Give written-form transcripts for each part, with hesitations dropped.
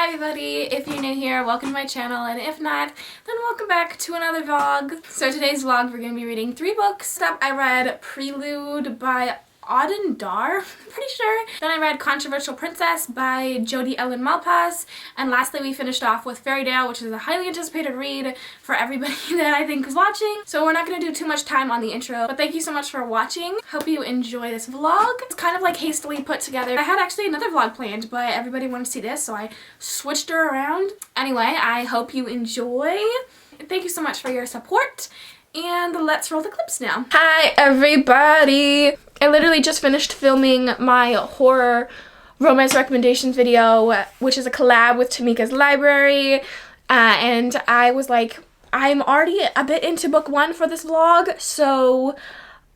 Hi everybody, if you're new here, welcome to my channel, and if not, then welcome back to another vlog. So today's vlog, we're going to be reading 3 books. First up, I read Prelude by Auden Dar, I'm pretty sure. Then I read Controversial Princess by Jodi Ellen Malpass. And lastly, we finished off with Fairydale, which is a highly anticipated read for everybody that I think is watching. So we're not going to do too much time on the intro, but thank you so much for watching. Hope you enjoy this vlog. It's kind of like hastily put together. I had actually another vlog planned, but everybody wanted to see this, so I switched her around. Anyway, I hope you enjoy. Thank you so much for your support. And let's roll the clips now. Hi everybody! I literally just finished filming my horror romance recommendations video, which is a collab with Tamika's Library, and I was like, I'm already a bit into book 1 for this vlog, so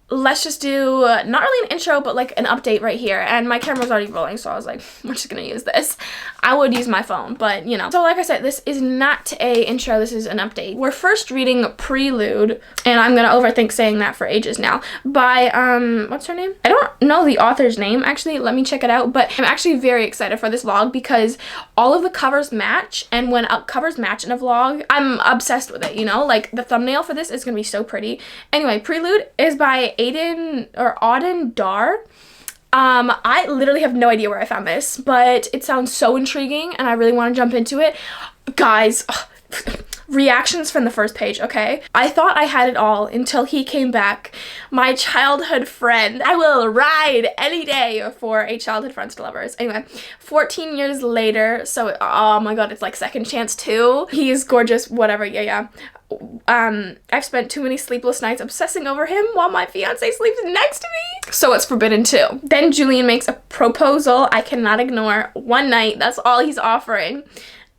let's just do not really an intro, but like an update right here. And my camera's already rolling, so I was like, we're just gonna use this. I would use my phone, but you know. So like I said, this is not a intro, this is an update. We're first reading Prelude, and I'm gonna overthink saying that for ages now, by what's her name? I don't know the author's name, actually. Let me check it out. But I'm actually very excited for this vlog because all of the covers match, and when covers match in a vlog, I'm obsessed with it, you know? Like, the thumbnail for this is gonna be so pretty. Anyway, Prelude is by Auden Dar. I literally have no idea where I found this, but it sounds so intriguing and I really want to jump into it. Guys, reactions from the first page, okay? I thought I had it all until he came back. My childhood friend. I will ride any day for a childhood friends to lovers. Anyway, 14 years later, so oh my god, it's like second chance too. He is gorgeous, whatever, yeah. I've spent too many sleepless nights obsessing over him while my fiance sleeps next to me. So it's forbidden too. Then Julian makes a proposal I cannot ignore. One night, that's all he's offering.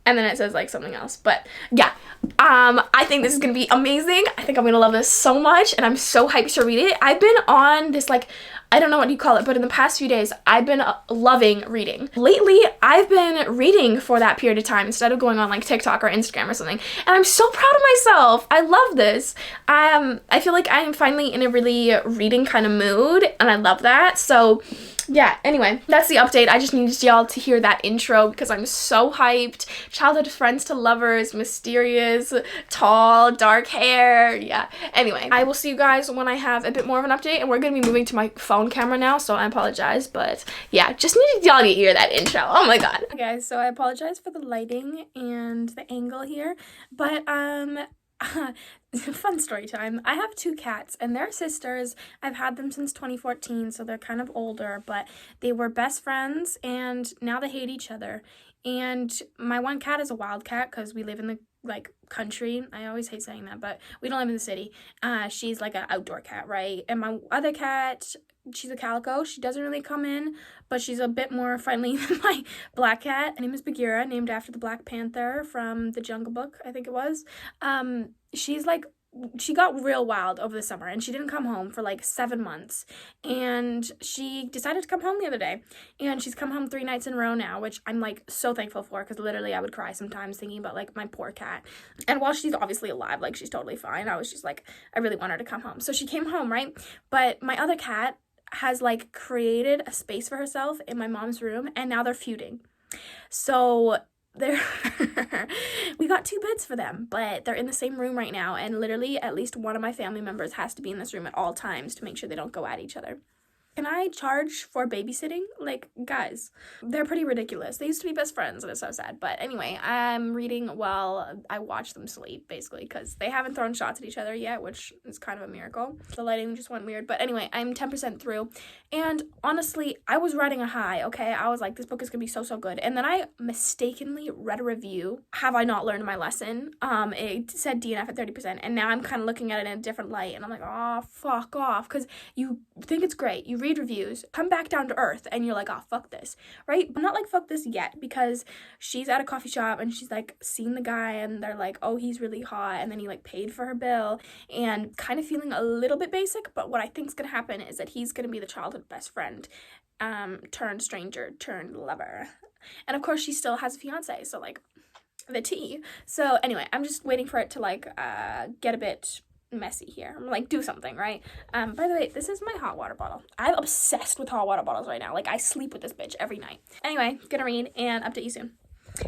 And then it says like something else, but yeah. I think this is gonna be amazing. I think I'm gonna love this so much, and I'm so hyped to read it. I've been on this, like, I don't know what you call it, but in the past few days, I've been loving reading. Lately, I've been reading for that period of time instead of going on like TikTok or Instagram or something, and I'm so proud of myself. I love this. I feel like I am finally in a really reading kind of mood, and I love that. So yeah, anyway, that's the update. I just needed y'all to hear that intro because I'm so hyped. Childhood friends to lovers, mysterious, tall, dark hair, yeah. Anyway, I will see you guys when I have a bit more of an update, and we're gonna be moving to my phone camera now, so I apologize, but yeah, just needed y'all to hear that intro. Oh my god. Okay, guys, so I apologize for the lighting and the angle here, but fun story time. I have 2 cats and they're sisters. I've had them since 2014, so they're kind of older, but they were best friends and now they hate each other. And my one cat is a wild cat because we live in the like country. I always hate saying that, but we don't live in the city. She's like an outdoor cat, right? And my other cat, she's a calico. She doesn't really come in, but she's a bit more friendly than my black cat. Her name is Bagheera, named after the Black Panther from the Jungle Book, I think it was. She's like, she got real wild over the summer, and she didn't come home for like 7 months, and she decided to come home the other day, and she's come home 3 nights in a row now, which I'm like so thankful for, because literally I would cry sometimes thinking about like my poor cat. And while she's obviously alive, like she's totally fine, I was just like, I really want her to come home. So she came home, right? But my other cat has like created a space for herself in my mom's room, and now they're feuding. So we got 2 beds for them, but they're in the same room right now, and literally at least one of my family members has to be in this room at all times to make sure they don't go at each other. Can I charge for babysitting? Like, guys, they're pretty ridiculous. They used to be best friends, and it's so sad. But anyway, I'm reading while I watch them sleep, basically, because they haven't thrown shots at each other yet, which is kind of a miracle. The lighting just went weird. But anyway, I'm 10% through. And honestly, I was riding a high, okay? I was like, this book is going to be so, so good. And then I mistakenly read a review. Have I not learned my lesson? It said DNF at 30%. And now I'm kind of looking at it in a different light. And I'm like, oh, fuck off. Because you think it's great. You read reviews, come back down to earth, and you're like, oh, fuck this, right? But not like fuck this yet, because she's at a coffee shop and she's like seen the guy, and they're like, oh, he's really hot, and then he like paid for her bill, and kind of feeling a little bit basic. But what I think is gonna happen is that he's gonna be the childhood best friend, turned stranger, turned lover, and of course she still has a fiance, so like the tea. So anyway, I'm just waiting for it to like get a bit messy here. I'm like, do something, right? By the way, this is my hot water bottle. I'm obsessed with hot water bottles right now. Like, I sleep with this bitch every night. Anyway, gonna read and update you soon.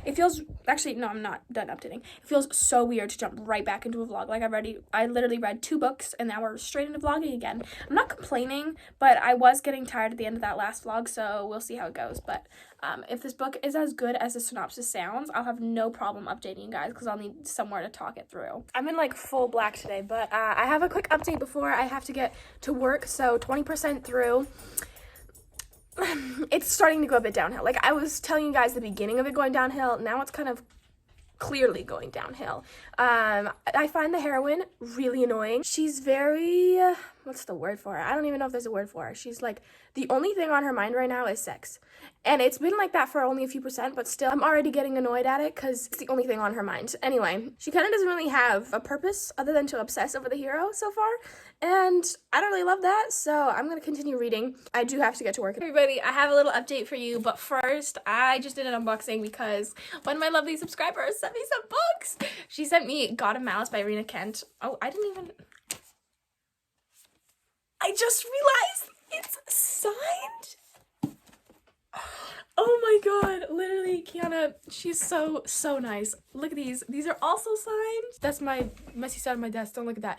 It feels, actually, no, I'm not done updating. It feels so weird to jump right back into a vlog. Like, I literally read 2 books, and now we're straight into vlogging again. I'm not complaining, but I was getting tired at the end of that last vlog, so we'll see how it goes. But if this book is as good as the synopsis sounds, I'll have no problem updating you guys, because I'll need somewhere to talk it through. I'm in, like, full black today, but I have a quick update before I have to get to work, so 20% through. It's starting to go a bit downhill. Like, I was telling you guys the beginning of it going downhill. Now it's kind of clearly going downhill. I find the heroine really annoying. She's very, what's the word for her? I don't even know if there's a word for her. She's like, the only thing on her mind right now is sex. And it's been like that for only a few percent, but still, I'm already getting annoyed at it because it's the only thing on her mind. Anyway, she kind of doesn't really have a purpose other than to obsess over the hero so far. And I don't really love that, so I'm going to continue reading. I do have to get to work. Everybody, I have a little update for you, but first, I just did an unboxing because one of my lovely subscribers sent me some books. She sent me God of Malice by Rena Kent. Oh, I just realized it's signed. Oh my god, literally, Kiana, she's so nice. Look at these. These are also signed. That's my messy side of my desk. Don't look at that.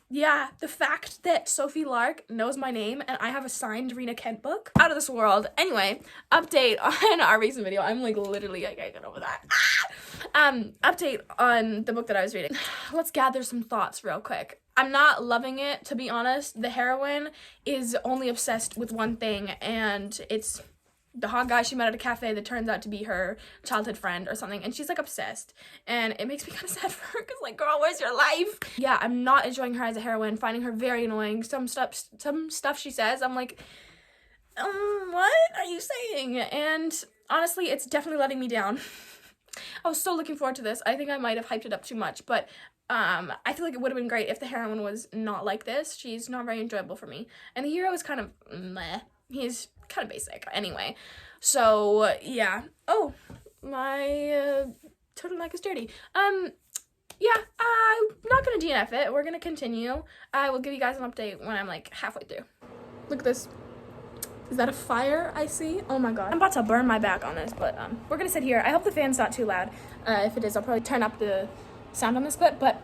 Yeah, the fact that Sophie Lark knows my name and I have a signed Rena Kent book, out of this world. Anyway, update on our recent video. I'm like literally, I can't get over that. Update on the book that I was reading. Let's gather some thoughts real quick. I'm not loving it, to be honest. The heroine is only obsessed with one thing, and it's the hot guy she met at a cafe that turns out to be her childhood friend or something, and she's like obsessed, and it makes me kind of sad for her because, like, girl, where's your life? Yeah, I'm not enjoying her as a heroine, finding her very annoying. Some stuff she says, I'm like, what are you saying? And honestly, it's definitely letting me down. I was so looking forward to this. I think I might have hyped it up too much, but I feel like it would have been great if the heroine was not like this. She's not very enjoyable for me, and the hero is kind of meh. He's kind of basic. Anyway, so yeah. Oh, my turtleneck is dirty. Yeah, I'm not gonna DNF it. We're gonna continue. I will give you guys an update when I'm like halfway through. Look at this. Is that a fire I see? Oh my god. I'm about to burn my back on this, but we're gonna sit here. I hope the fan's not too loud. If it is, I'll probably turn up the sound on this bit, but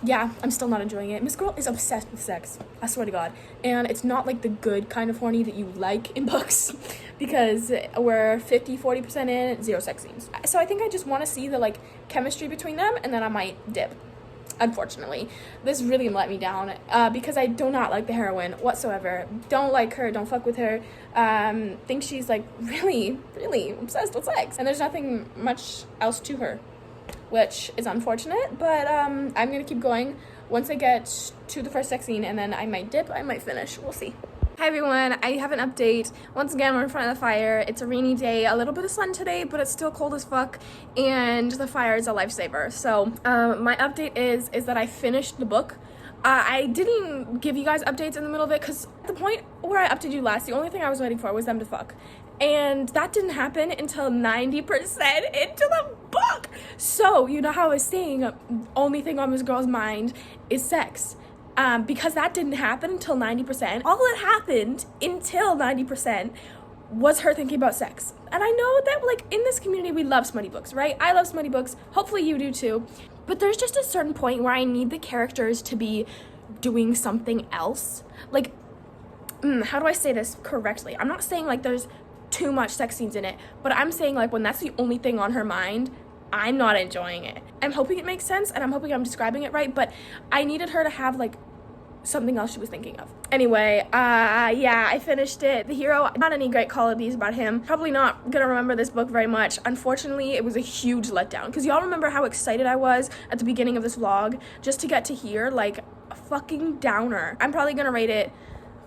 yeah, I'm still not enjoying it. Miss Girl is obsessed with sex. I swear to God. And it's not like the good kind of horny that you like in books, because we're 40% in, 0 sex scenes. So I think I just want to see the like chemistry between them, and then I might dip. Unfortunately, this really let me down because I do not like the heroine whatsoever. Don't like her, don't fuck with her. Think she's like really obsessed with sex, and there's nothing much else to her, which is unfortunate, but I'm gonna keep going once I get to the first sex scene, and then I might dip, I might finish, we'll see. Hi everyone, I have an update. Once again, we're in front of the fire. It's a rainy day, a little bit of sun today, but it's still cold as fuck, and the fire is a lifesaver. So my update is that I finished the book. I didn't give you guys updates in the middle of it, because at the point where I updated you last, the only thing I was waiting for was them to fuck. And that didn't happen until 90% into the book. So, you know how I was saying, only thing on this girl's mind is sex. Because that didn't happen until 90%. All that happened until 90% was her thinking about sex. And I know that, like, in this community, we love smutty books, right? I love smutty books. Hopefully you do too. But there's just a certain point where I need the characters to be doing something else. Like, how do I say this correctly? I'm not saying, like, there's too much sex scenes in it, but I'm saying, like, when that's the only thing on her mind, I'm not enjoying it. I'm hoping it makes sense, and I'm hoping I'm describing it right, but I needed her to have, like, something else she was thinking of. Anyway, yeah, I finished it. The hero, not any great qualities about him. Probably not gonna remember this book very much. Unfortunately, it was a huge letdown, because y'all remember how excited I was at the beginning of this vlog just to get to here, like, a fucking downer. I'm probably gonna rate it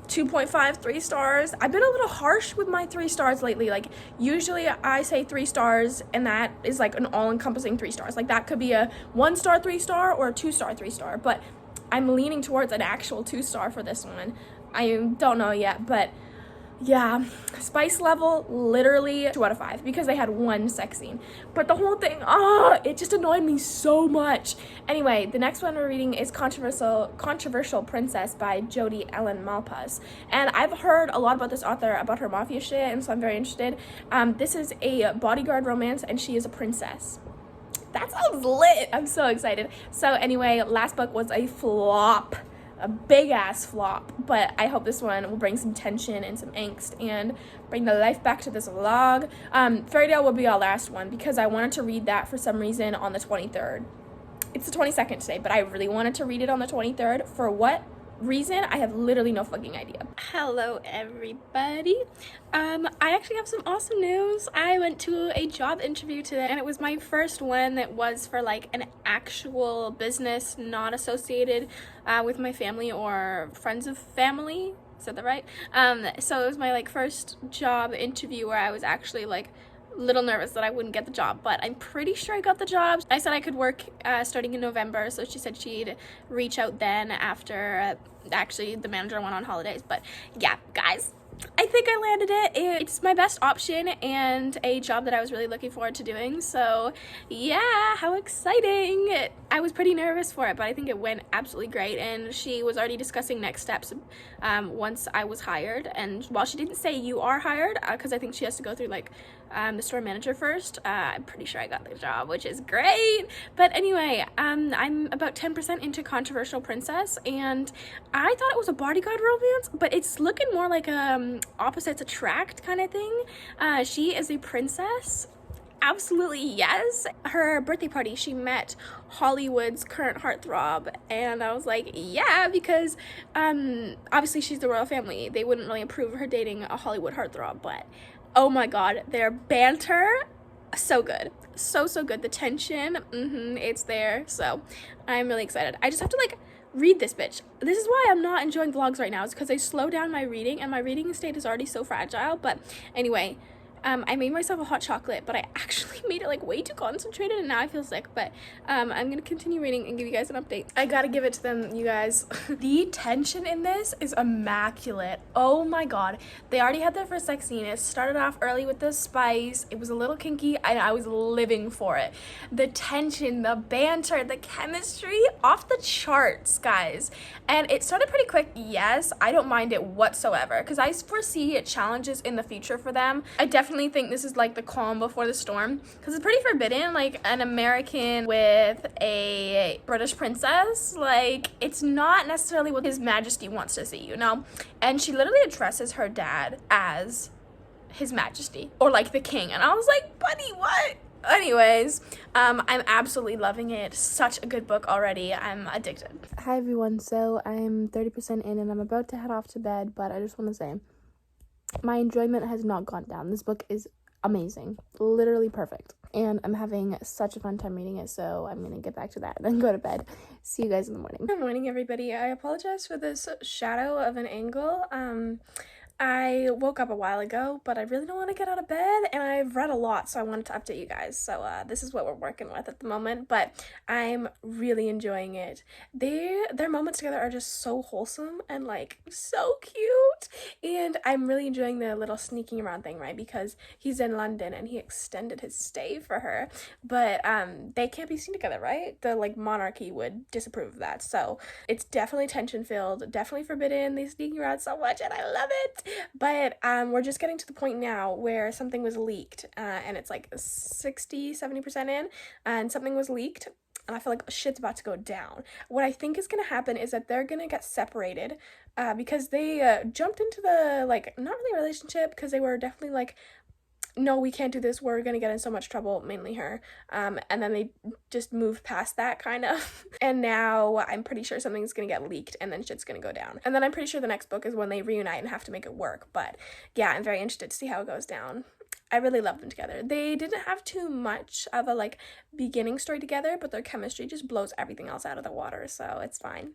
2.5, 3 stars. I've been a little harsh with my 3 stars lately. Like, usually I say 3 stars, and that is like an all-encompassing 3 stars. Like, that could be a 1-star 3-star or a 2-star 3-star, but I'm leaning towards an actual 2-star for this one. I don't know yet, but Yeah, spice level, literally 2 out of 5 because they had one sex scene. But the whole thing, it just annoyed me so much. Anyway, the next one we're reading is Controversial Princess by Jodi Ellen Malpass. And I've heard a lot about this author, about her mafia shit, and so I'm very interested. This is a bodyguard romance, and she is a princess. That sounds lit. I'm so excited. So anyway, last book was a flop. A big ass flop, but I hope this one will bring some tension and some angst and bring the life back to this vlog. Fairydale will be our last one because I wanted to read that for some reason on the 23rd. It's the 22nd today, but I really wanted to read it on the 23rd. For what reason? I have literally no fucking idea. Hello everybody. I actually have some awesome news. I went to a job interview today and it was my first one that was for like an actual business not associated with my family or friends of family. Is that right? So it was my like first job interview where I was actually like little nervous that I wouldn't get the job, but I'm pretty sure I got the job. I said I could work starting in November, so she said she'd reach out then after actually the manager went on holidays. But yeah, guys, I think I landed it. It's my best option and a job that I was really looking forward to doing. So yeah, how exciting. I was pretty nervous for it, but I think it went absolutely great. And she was already discussing next steps once I was hired. And while she didn't say you are hired, because I think she has to go through like the store manager first, I'm pretty sure I got the job, which is great. But anyway, I'm about 10% into Controversial Princess, and I thought it was a bodyguard romance, but it's looking more like a opposites attract kind of thing. She is a princess. Absolutely yes. Her birthday party, she met Hollywood's current heartthrob, and I was like, yeah, because obviously she's the royal family. They wouldn't really approve of her dating a Hollywood heartthrob, but oh my god, their banter, so good. So good. The tension, it's there. So I'm really excited. I just have to like read this bitch. This is why I'm not enjoying vlogs right now. It's because I slow down my reading, and my reading state is already so fragile. But anyway, I made myself a hot chocolate, but I actually made it like way too concentrated, and now I feel sick. But I'm gonna continue reading and give you guys an update. I gotta give it to them, you guys. The tension in this is immaculate. Oh my god. They already had their first sex scene. It started off early with the spice. It was a little kinky, and I was living for it. The tension, the banter, the chemistry, off the charts, guys. And it started pretty quick. Yes, I don't mind it whatsoever, because I foresee challenges in the future for them. I definitely think this is like the calm before the storm, because it's pretty forbidden, like an American with a British princess. Like, it's not necessarily what His Majesty wants to see, you know? And she literally addresses her dad as His Majesty, or like the king, and I was like, buddy, what? Anyways, I'm absolutely loving it. Such a good book already. I'm addicted. Hi everyone, so I'm 30% in and I'm about to head off to bed, but I just want to say my enjoyment has not gone down. This book is amazing, literally perfect, and I'm having such a fun time reading it, so I'm gonna get back to that and then go to bed. See you guys in the morning. Good morning, everybody. I apologize for this shadow of an angle. I woke up a while ago, but I really don't want to get out of bed, and I've read a lot, so I wanted to update you guys. So this is what we're working with at the moment, but I'm really enjoying it. Their moments together are just so wholesome and like so cute, and I'm really enjoying the little sneaking around thing, right? Because he's in London and he extended his stay for her, but they can't be seen together, right? The like monarchy would disapprove of that, so it's definitely tension filled, definitely forbidden. They sneak around so much, and I love it. But we're just getting to the point now where something was leaked, and it's like 60-70% in, and something was leaked, and I feel like shit's about to go down. What I think is gonna happen is that they're gonna get separated because they jumped into the like not really relationship, because they were definitely like, no, we can't do this, we're gonna get in so much trouble, mainly her, and then they just moved past that kind of and now I'm pretty sure something's gonna get leaked and then shit's gonna go down, and then I'm pretty sure the next book is when they reunite and have to make it work. But yeah, I'm very interested to see how it goes down. I really love them together. They didn't have too much of a like beginning story together, but their chemistry just blows everything else out of the water, so it's fine.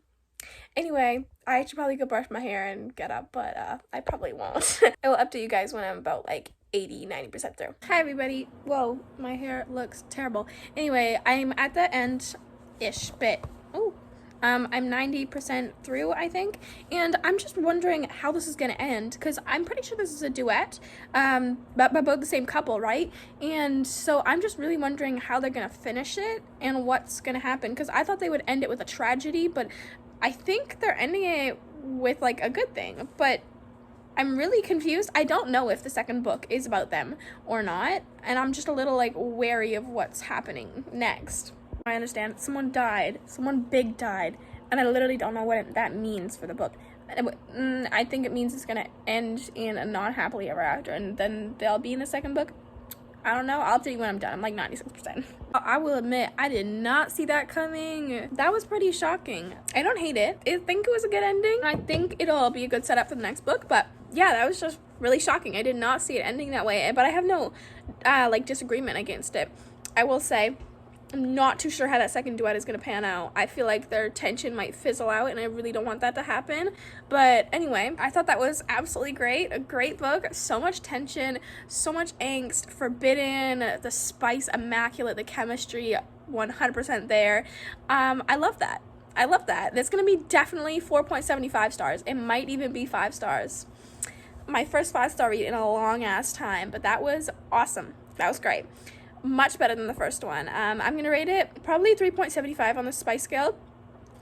Anyway, I should probably go brush my hair and get up, but I probably won't. I will update you guys when I'm about like 80-90% through. Hi everybody. Whoa, my hair looks terrible. Anyway, I'm at the end-ish bit. Oh, I'm 90% through, I think, and I'm just wondering how this is going to end, because I'm pretty sure this is a duet, but by both the same couple, right? And so I'm just really wondering how they're going to finish it and what's going to happen, because I thought they would end it with a tragedy, but I think they're ending it with, like, a good thing, but I'm really confused. I don't know if the second book is about them or not, and I'm just a little, like, wary of what's happening next. I understand someone died, someone big died, and I literally don't know what that means for the book. I think it means it's gonna end in a not happily ever after, and then they'll be in the second book. I don't know. I'll tell you when I'm done. I'm like 96%. I will admit, I did not see that coming. That was pretty shocking. I don't hate it. I think it was a good ending. I think it'll be a good setup for the next book, but yeah, that was just really shocking. I did not see it ending that way, but I have no like disagreement against it. I will say, I'm not too sure how that second duet is going to pan out. I feel like their tension might fizzle out, and I really don't want that to happen. But anyway, I thought that was absolutely great. A great book. So much tension, so much angst, forbidden, the spice immaculate, the chemistry 100% there. I love that. I love that. That's going to be definitely 4.75 stars. It might even be 5 stars. My first 5-star read in a long ass time, but that was awesome. That was great. Much better than the first one. I'm gonna rate it probably 3.75 on the spice scale.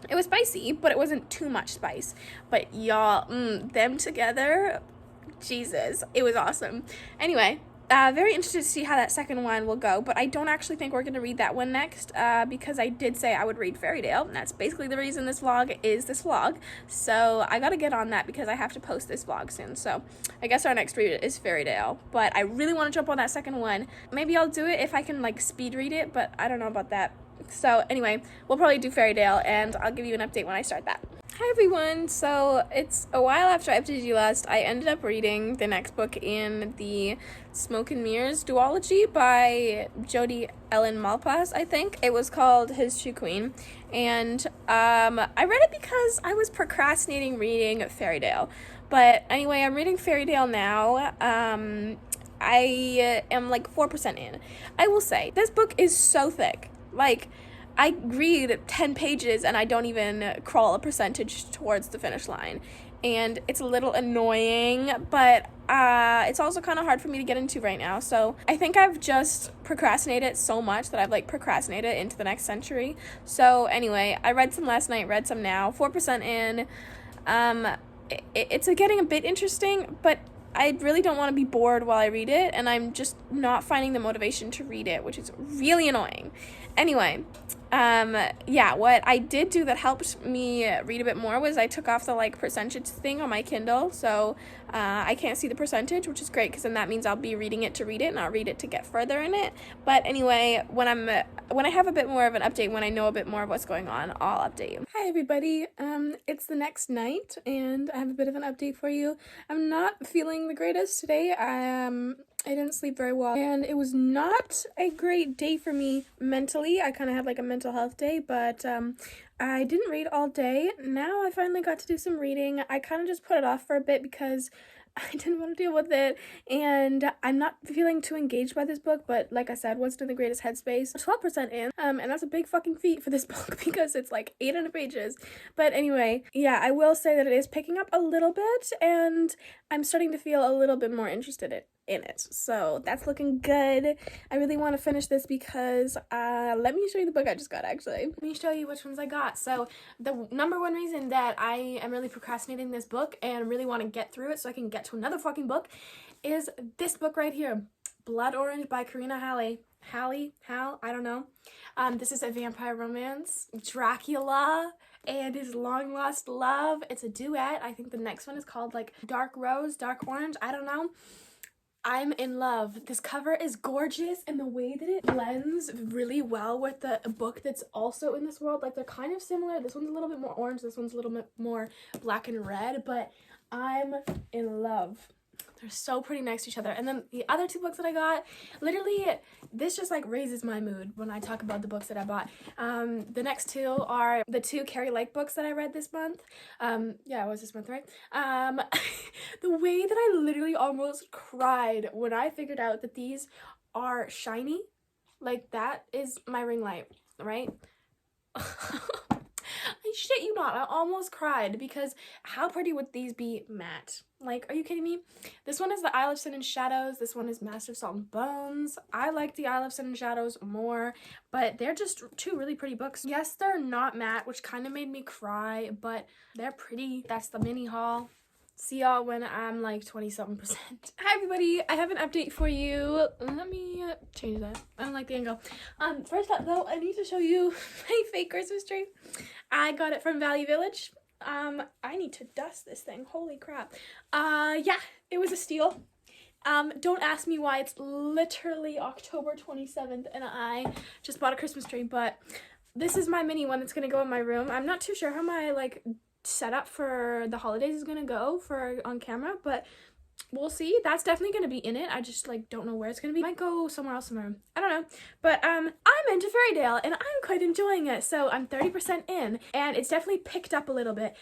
It was spicy, but it wasn't too much spice. But y'all, them together, Jesus, it was awesome. Anyway, very interested to see how that second one will go, but I don't actually think we're going to read that one next, because I did say I would read Fairydale, and that's basically the reason this vlog is this vlog, so I gotta get on that because I have to post this vlog soon, so I guess our next read is Fairydale, but I really want to jump on that second one. Maybe I'll do it if I can, like, speed read it, but I don't know about that. So anyway, we'll probably do Fairydale, and I'll give you an update when I start that. Hi everyone, so it's a while after I updated you last. I ended up reading the next book in the Smoke and Mirrors duology by Jodi Ellen Malpass, I think. It was called His True Queen, and I read it because I was procrastinating reading Fairydale. But anyway, I'm reading Fairydale now. I am like 4% in. I will say, this book is so thick. Like, I read 10 pages and I don't even crawl a percentage towards the finish line. And it's a little annoying, but it's also kind of hard for me to get into right now. So I think I've just procrastinated so much that I've like procrastinated into the next century. So anyway, I read some last night, read some now, 4% in. It's getting a bit interesting, but I really don't want to be bored while I read it, and I'm just not finding the motivation to read it, which is really annoying. Anyway, yeah, what I did do that helped me read a bit more was I took off the, like, percentage thing on my Kindle, so I can't see the percentage, which is great, because then that means I'll be reading it to read it, not read it to get further in it. But anyway, when I have a bit more of an update, when I know a bit more of what's going on, I'll update you. Hi everybody, it's the next night, and I have a bit of an update for you. I'm not feeling the greatest today. I didn't sleep very well, and it was not a great day for me mentally. I kind of had like a mental health day, but I didn't read all day. Now I finally got to do some reading. I kind of just put it off for a bit because I didn't want to deal with it, and I'm not feeling too engaged by this book, but like I said, wasn't in the greatest headspace. 12% in, and that's a big fucking feat for this book because it's like 800 pages. But anyway, yeah, I will say that it is picking up a little bit, and I'm starting to feel a little bit more interested in it, so that's looking good. I really want to finish this because let me show you the book I just got. Actually, let me show you which ones I got. So the number one reason that I am really procrastinating this book and really want to get through it so I can get to another fucking book is this book right here, Blood Orange by Karina Hal, I don't know. This is a vampire romance, Dracula and his long lost love. It's a duet. I think the next one is called like Dark Rose, Dark Orange, I don't know. I'm in love. This cover is gorgeous, and the way that it blends really well with the book that's also in this world, like they're kind of similar. This one's a little bit more orange, this one's a little bit more black and red, but I'm in love. They're so pretty next to each other. And then the other two books that I got, literally, this just like raises my mood when I talk about the books that I bought. The next two are the two Carrie Lake books that I read this month. Yeah, it was this month, right? The way that I literally almost cried when I figured out that these are shiny, like that is my ring light, right? I shit you not, I almost cried because how pretty would these be matte? Like, are you kidding me? This one is the Isle of Sin and Shadows. This one is Master of Salt and Bones. I like the Isle of Sin and Shadows more, but they're just two really pretty books. Yes, they're not matte, which kind of made me cry, but they're pretty. That's the mini haul. See y'all when I'm like 20-something%. Hi everybody, I have an update for you. Let me change that. I don't like the angle. First up though, I need to show you my fake Christmas tree. I got it from Value Village. I need to dust this thing. Holy crap. Yeah, it was a steal. Don't ask me why it's literally October 27th and I just bought a Christmas tree, but this is my mini one that's gonna go in my room. I'm not too sure how my like setup for the holidays is gonna go for on camera, but we'll see. That's definitely gonna be in it. I just like don't know where it's gonna be. Might go somewhere else in my room. I don't know. But I'm into Fairydale and I'm quite enjoying it. So I'm 30% in and it's definitely picked up a little bit.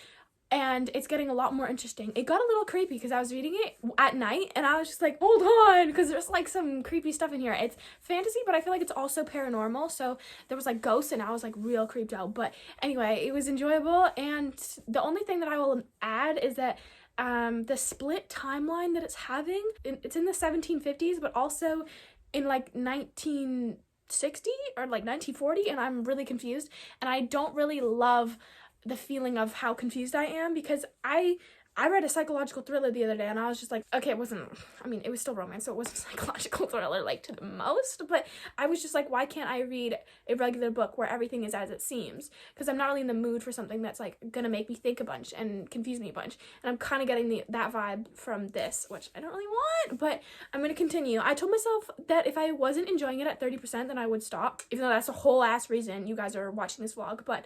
And it's getting a lot more interesting. It got a little creepy because I was reading it at night and I was just like, hold on, because there's like some creepy stuff in here. It's fantasy, but I feel like it's also paranormal. So there was like ghosts and I was like real creeped out. But anyway, it was enjoyable. And the only thing that I will add is that the split timeline that it's having, it's in the 1750s, but also in like 1960 or like 1940. And I'm really confused. And I don't really love the feeling of how confused I am because I read a psychological thriller the other day and I was just like, okay, it wasn't, I mean, it was still romance, so it wasn't a psychological thriller like to the most, but I was just like, why can't I read a regular book where everything is as it seems? Because I'm not really in the mood for something that's like gonna make me think a bunch and confuse me a bunch, and I'm kind of getting that vibe from this, which I don't really want, but I'm gonna continue. I told myself that if I wasn't enjoying it at 30%, then I would stop, even though that's a whole ass reason you guys are watching this vlog, but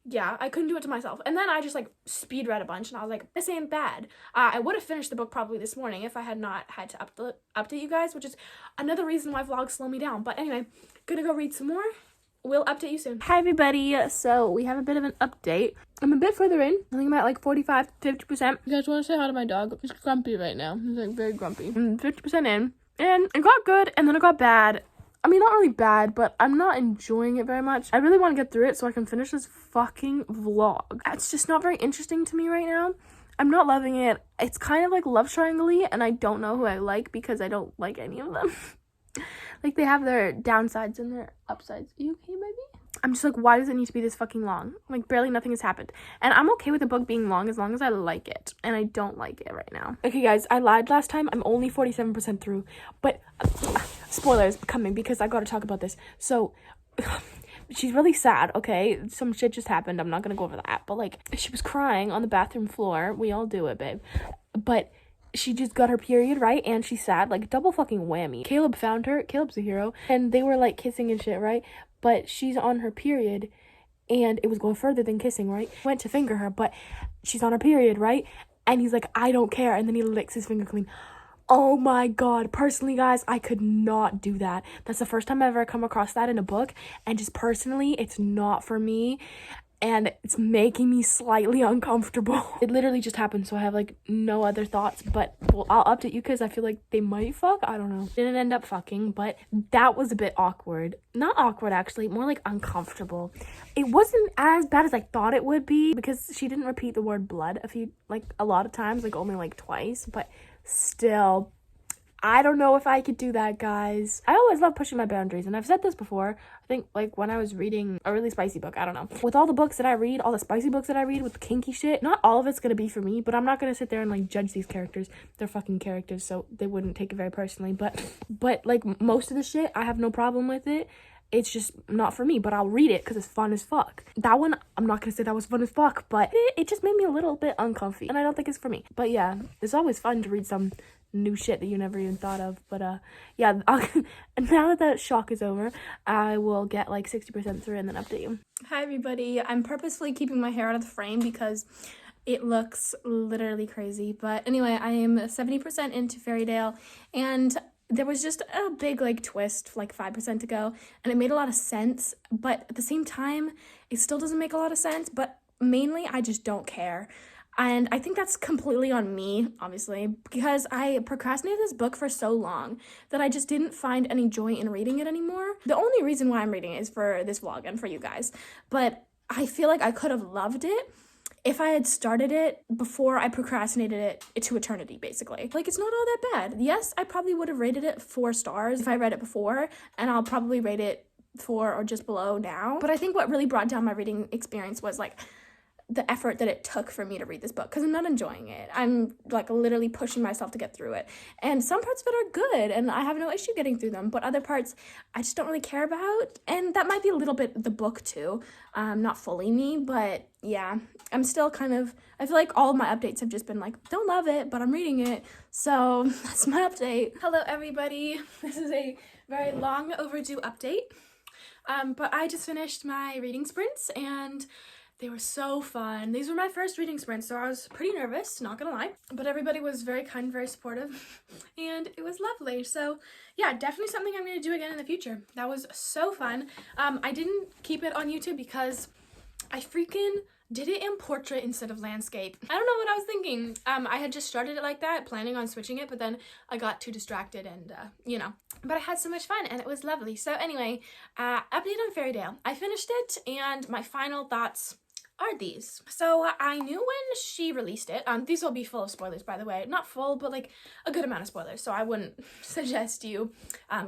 yeah, I couldn't do it to myself. And then I just like speed read a bunch and I was like, this ain't bad. I would have finished the book probably this morning if I had not had to update you guys, which is another reason why vlogs slow me down. But anyway, gonna go read some more. We'll update you soon. Hi everybody, so we have a bit of an update. I'm a bit further in. I think I'm at like 45 to 50%. You guys want to say hi to my dog? He's grumpy right now. He's like very grumpy. I'm 50% in. And it got good and then it got bad. I mean, not really bad, but I'm not enjoying it very much. I really want to get through it so I can finish this fucking vlog. It's just not very interesting to me right now. I'm not loving it. It's kind of like love triangle-y, and I don't know who I like because I don't like any of them. Like, they have their downsides and their upsides. Are you okay, baby? I'm just like, why does it need to be this fucking long? Like, barely nothing has happened. And I'm okay with the book being long as I like it. And I don't like it right now. Okay, guys, I lied last time. I'm only 47% through. But spoilers coming because I gotta talk about this. So, she's really sad, okay? Some shit just happened. I'm not gonna go over that. But, like, she was crying on the bathroom floor. We all do it, babe. But she just got her period, right? And she's sad. Like, double fucking whammy. Caleb found her. Caleb's a hero. And they were, like, kissing and shit, right? But she's on her period, and it was going further than kissing, right? Went to finger her, but she's on her period, right? And he's like, I don't care. And then he licks his finger clean. Oh my God. Personally, guys, I could not do that. That's the first time I've ever come across that in a book. And just personally, it's not for me. And it's making me slightly uncomfortable. It literally just happened, so I have like no other thoughts, but well, I'll update you because I feel like they might fuck. I don't know. Didn't end up fucking, but that was a bit awkward. Not awkward, actually, more like uncomfortable. It wasn't as bad as I thought it would be because she didn't repeat the word blood a lot of times, like only like twice, but still, I don't know if I could do that, guys. I always love pushing my boundaries, and I've said this before. I think, like, when I was reading a really spicy book, I don't know. With all the books that I read, all the spicy books that I read with the kinky shit, not all of it's gonna be for me, but I'm not gonna sit there and, like, judge these characters. They're fucking characters, so they wouldn't take it very personally. But like, most of the shit, I have no problem with it. It's just not for me, but I'll read it because it's fun as fuck. That one, I'm not gonna say that was fun as fuck, but it just made me a little bit uncomfy, and I don't think it's for me. But yeah, it's always fun to read some new shit that you never even thought of. But yeah, now that shock is over, I will get like 60% through and then update you. Hi everybody, I'm purposefully keeping my hair out of the frame because it looks literally crazy. But anyway, I am 70% into Fairydale, and there was just a big like twist like 5% to go, and it made a lot of sense, but at the same time it still doesn't make a lot of sense. But mainly I just don't care. And I think that's completely on me, obviously, because I procrastinated this book for so long that I just didn't find any joy in reading it anymore. The only reason why I'm reading it is for this vlog and for you guys. But I feel like I could have loved it if I had started it before I procrastinated it to eternity, basically. Like, it's not all that bad. Yes, I probably would have rated it 4 stars if I read it before, and I'll probably rate it 4 or just below now. But I think what really brought down my reading experience was like the effort that it took for me to read this book, because I'm not enjoying it. I'm like literally pushing myself to get through it, and some parts of it are good and I have no issue getting through them, but other parts I just don't really care about, and that might be a little bit the book too, not fully me. But yeah, I'm still kind of, I feel like all of my updates have just been like, don't love it, but I'm reading it. So that's my update. Hello everybody, this is a very long overdue update, but I just finished my reading sprints and they were so fun. These were my first reading sprints, so I was pretty nervous, not gonna lie. But everybody was very kind, very supportive, and it was lovely. So yeah, definitely something I'm gonna do again in the future. That was so fun. I didn't keep it on YouTube because I freaking did it in portrait instead of landscape. I don't know what I was thinking. I had just started it like that, planning on switching it, but then I got too distracted and, you know. But I had so much fun and it was lovely. So anyway, update on Fairydale. I finished it and my final thoughts are these. So I knew when she released it, these will be full of spoilers, by the way, not full, but like a good amount of spoilers, so I wouldn't suggest you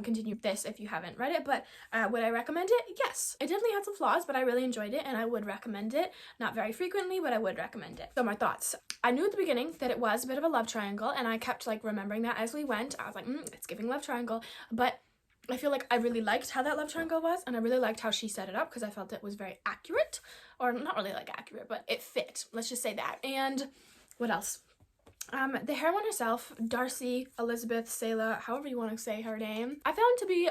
continue this if you haven't read it. But would I recommend it? Yes. It definitely had some flaws, but I really enjoyed it and I would recommend it. Not very frequently, but I would recommend it. So my thoughts. I knew at the beginning that it was a bit of a love triangle, and I kept like remembering that as we went. I was like, it's giving love triangle, but I feel like I really liked how that love triangle was, and I really liked how she set it up because I felt it was very accurate, or not really like accurate, but it fit. Let's just say that. And what else? The heroine herself, Darcy Elizabeth Selah, however you want to say her name, I found to be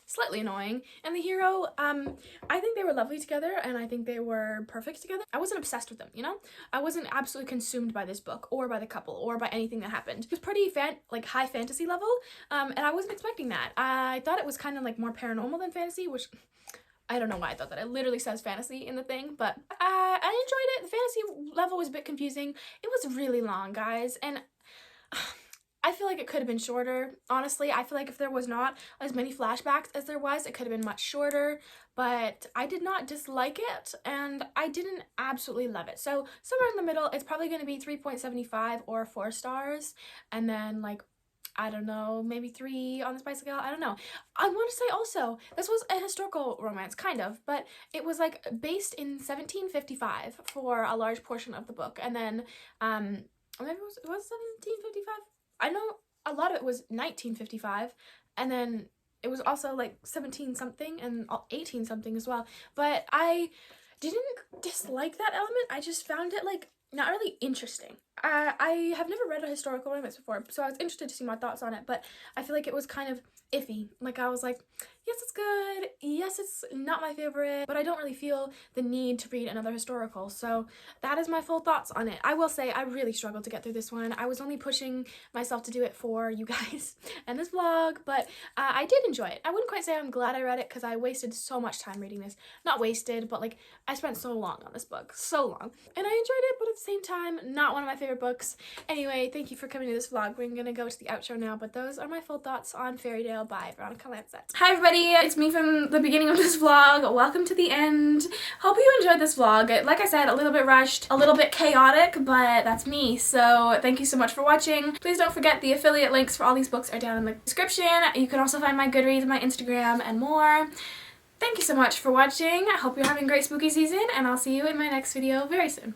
slightly annoying. And the hero, I think they were lovely together, and I think they were perfect together. I wasn't obsessed with them, you know? I wasn't absolutely consumed by this book, or by the couple, or by anything that happened. It was pretty like high fantasy level, and I wasn't expecting that. I thought it was kind of like more paranormal than fantasy, which I don't know why I thought that. It literally says fantasy in the thing, but I enjoyed it. The fantasy level was a bit confusing. It was really long, guys, and I feel like it could have been shorter. Honestly, I feel like if there was not as many flashbacks as there was, it could have been much shorter, but I did not dislike it, and I didn't absolutely love it. So somewhere in the middle, it's probably going to be 3.75 or 4 stars, and then like, I don't know, maybe 3 on the spice scale. I don't know. I want to say also, this was a historical romance, kind of, but it was like based in 1755 for a large portion of the book. And then, maybe it was 1755? I know a lot of it was 1955, and then it was also like 17 something and 18 something as well. But I didn't dislike that element. I just found it like not really interesting. I have never read a historical romance before, so I was interested to see my thoughts on it, but I feel like it was kind of iffy. Like, I was like, yes, it's good, yes, it's not my favorite, but I don't really feel the need to read another historical. So that is my full thoughts on it. I will say I really struggled to get through this one. I was only pushing myself to do it for you guys and this vlog, but I did enjoy it. I wouldn't quite say I'm glad I read it, because I wasted so much time reading this. Not wasted, but like, I spent so long on this book, so long, and I enjoyed it, but at the same time, not one of my favorite books. Anyway, thank you for coming to this vlog. We're gonna go to the outro now, but those are my full thoughts on Fairydale by Veronica Lancet. Hi everybody, it's me from the beginning of this vlog. Welcome to the end. Hope you enjoyed this vlog. Like I said, a little bit rushed, a little bit chaotic, but that's me. So thank you so much for watching. Please don't forget the affiliate links for all these books are down in the description. You can also find my Goodreads, my Instagram, and more. Thank you so much for watching. I hope you're having a great spooky season, and I'll see you in my next video very soon.